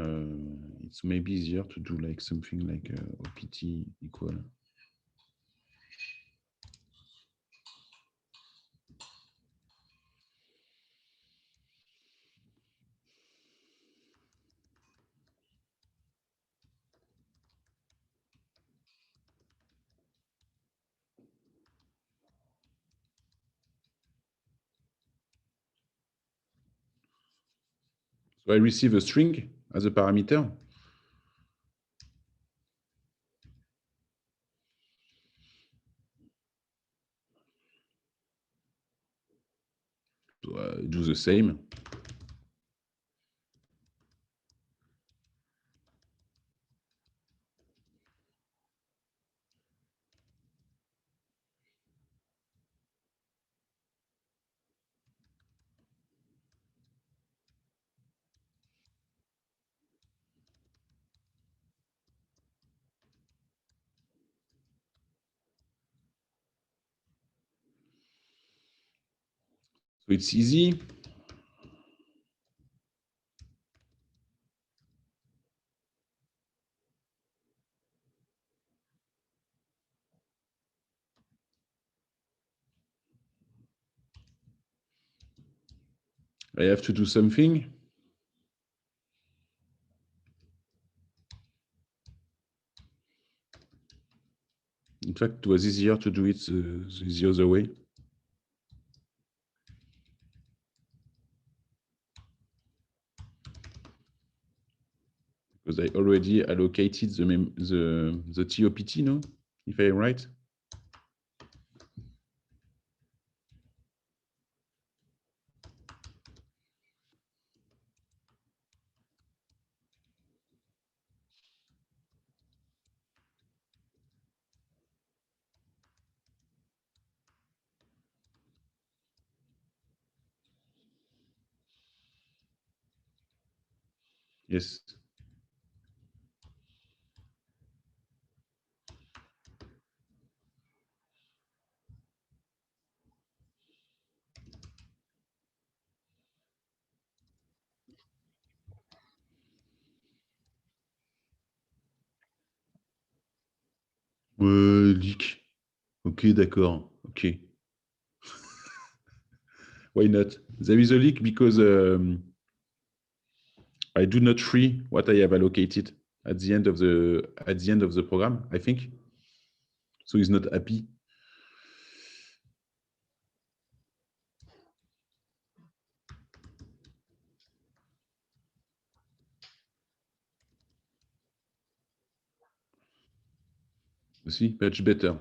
it's maybe easier to do like something like OPT equal. So I receive a string as a parameter. So I do the same. So it's easy. I have to do something. In fact, it was easier to do it the other way. Because I already allocated the TOPT, no? If I'm right. Yes. Leak. Okay, d'accord. Okay. Why not? There is a leak because I do not free what I have allocated at the end of the program, I think. So he's not happy. You see, much better.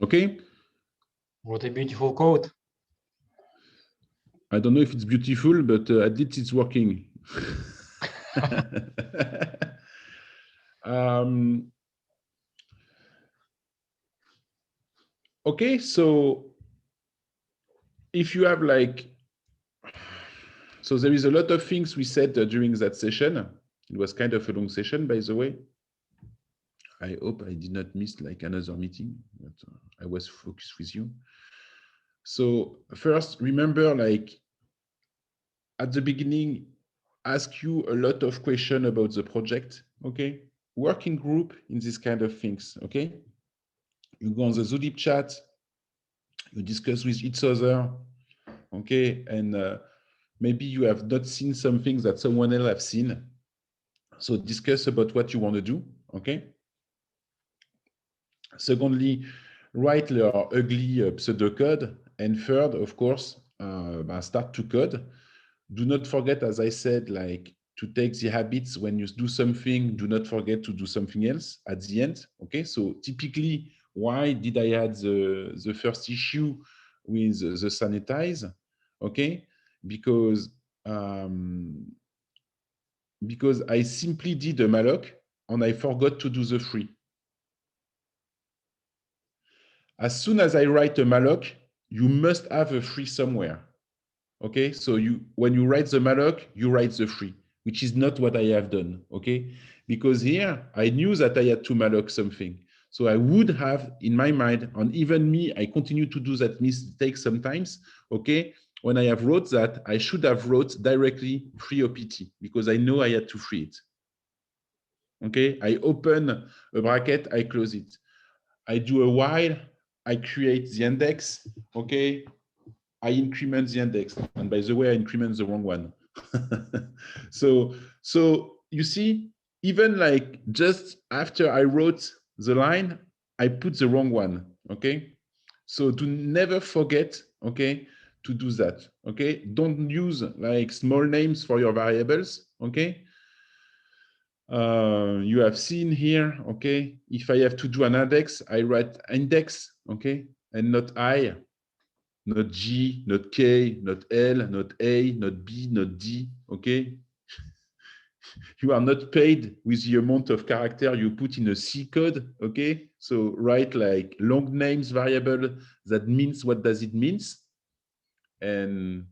Okay. What a beautiful code. I don't know if it's beautiful, but at least it's working. Okay, so if you have like, so there is a lot of things we said during that session. It was kind of a long session, by the way. I hope I did not miss like another meeting, but I was focused with you. So first, remember, like at the beginning, ask you a lot of questions about the project, okay? Working group in this kind of things, okay? You go on the Zulip chat, you discuss with each other, okay? And maybe you have not seen something that someone else have seen. So discuss about what you want to do, okay? Secondly, write your ugly pseudocode. And third, of course, start to code. Do not forget, as I said, like to take the habits when you do something, do not forget to do something else at the end. Okay, so typically, why did I add the first issue with the sanitize? Okay, because because I simply did a malloc and I forgot to do the free. As soon as I write a malloc, you must have a free somewhere. Okay, so when you write the malloc, you write the free, which is not what I have done. Okay, because here I knew that I had to malloc something. So I would have in my mind, and even me, I continue to do that mistake sometimes. Okay, when I have wrote that, I should have wrote directly free OPT because I know I had to free it. Okay, I open a bracket, I close it. I do a while, I create the index. Okay, I increment the index. And by the way, I increment the wrong one. So you see, even like just after I wrote the line, I put the wrong one. Okay, so to never forget, okay, to do that. Okay, don't use like small names for your variables. Okay, you have seen here. Okay, if I have to do an index, I write index. Okay, and not I. Not G, not K, not L, not A, not B, not D, okay? You are not paid with the amount of character you put in a C code, okay? So write like long names variable that means what does it means, and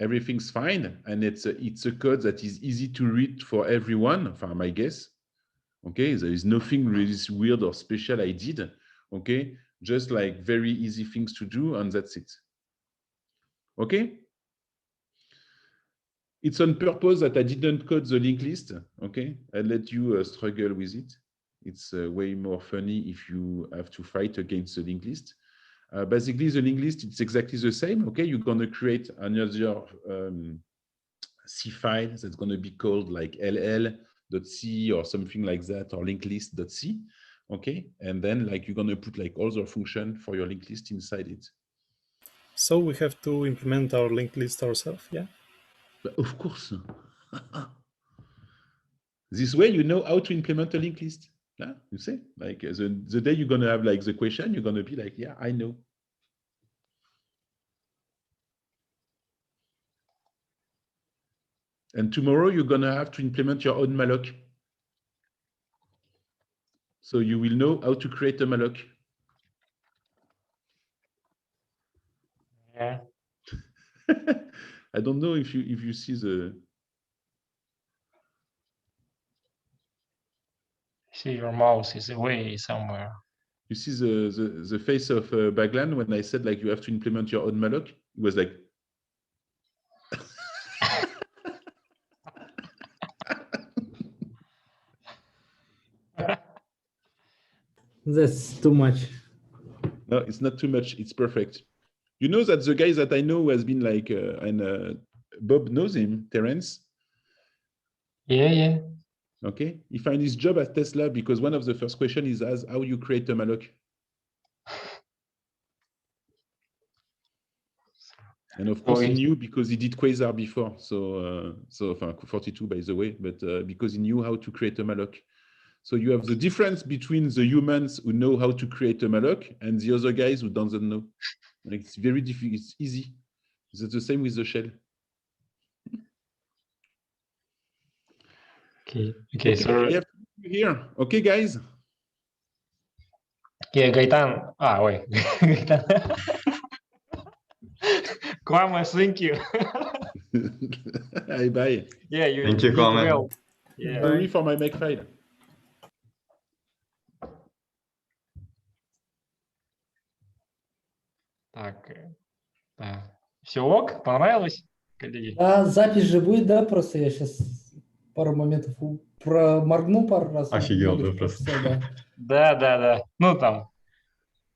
everything's fine. And it's a code that is easy to read for everyone, my guess. Okay, there is nothing really weird or special I did, okay? Just like very easy things to do, and that's it. Okay, it's on purpose that I didn't code the linked list. Okay, I let you struggle with it. It's way more funny if you have to fight against the linked list. Basically, the linked list, it's exactly the same. Okay, you're going to create another C file that's going to be called like ll.c or something like that, or linked list.c. Okay, and then like you're going to put like all the function for your linked list inside it. So we have to implement our linked list ourselves, yeah? But of course. This way, you know how to implement a linked list. Yeah, you see, like the day you're going to have like the question, you're going to be like, yeah, I know. And tomorrow, you're going to have to implement your own malloc. So you will know how to create a malloc. Yeah. I don't know if you see the. See, your mouse is away somewhere. You see the face of Baglan when I said like you have to implement your own malloc. It was like. That's too much. No, it's not too much. It's perfect. You know that the guy that I know who has been like, and Bob knows him, Terence. Yeah, yeah. Okay, he found his job at Tesla because one of the first questions is asked how you create a malloc. And of course he knew because he did Quasar before. So 42 by the way, but because he knew how to create a malloc. So you have the difference between the humans who know how to create a malloc and the other guys who doesn't know. Like, it's very difficult. It's easy. It's the same with the shell. Okay, so I have to leave you here. Okay, guys. yeah, Gaetan. Wait. Gaetan. Kwame, thank you. Bye. Yeah, you Thank you, did Kwame. well. Yeah. Sorry for my makefile. Так, да. Все ок? Понравилось, коллеги? А запись же будет, да? Просто я сейчас пару моментов проморгну пару раз. Офигел, да, Могут просто. прописать, да. Да. Ну, там.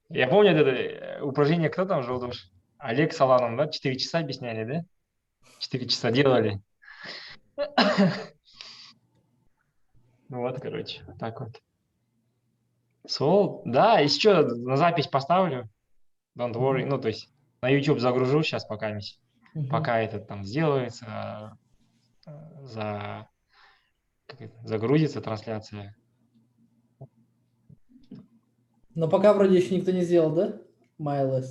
Я помню это упражнение, кто там жил душ? Олег с Аланом, да? 4 часа объясняли, да? 4 часа делали. Ну вот, короче, так вот. Да, если что, на запись поставлю. Don't worry. Ну, то есть на YouTube загружу сейчас пока это там сделается, загрузится трансляция. Но пока вроде еще никто не сделал, да? MyLS.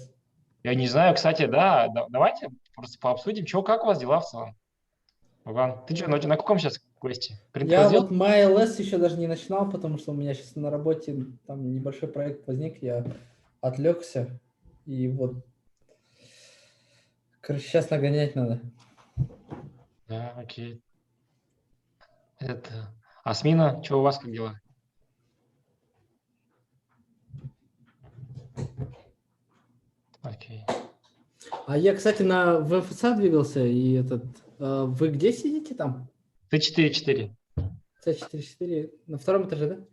Я не знаю, кстати, да, давайте просто пообсудим, как у вас дела в целом. Иван, ты что, на каком сейчас Квести. Принт Я раздел? вот MyLS еще даже не начинал, потому что у меня сейчас на работе там небольшой проект возник, я отвлекся. И вот, короче, сейчас нагонять надо. Да, окей. Это... А Смина, что у вас, как дела? Окей. А я, кстати, в МФЦ двигался, и вы где сидите там? Ты 4-4. С4-4 на втором этаже, да?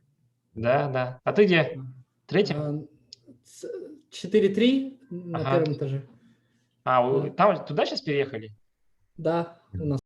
Да, да. А ты где? Третьем? А, 4-3 на Ага. первом этаже. Там туда сейчас переехали? Да, у нас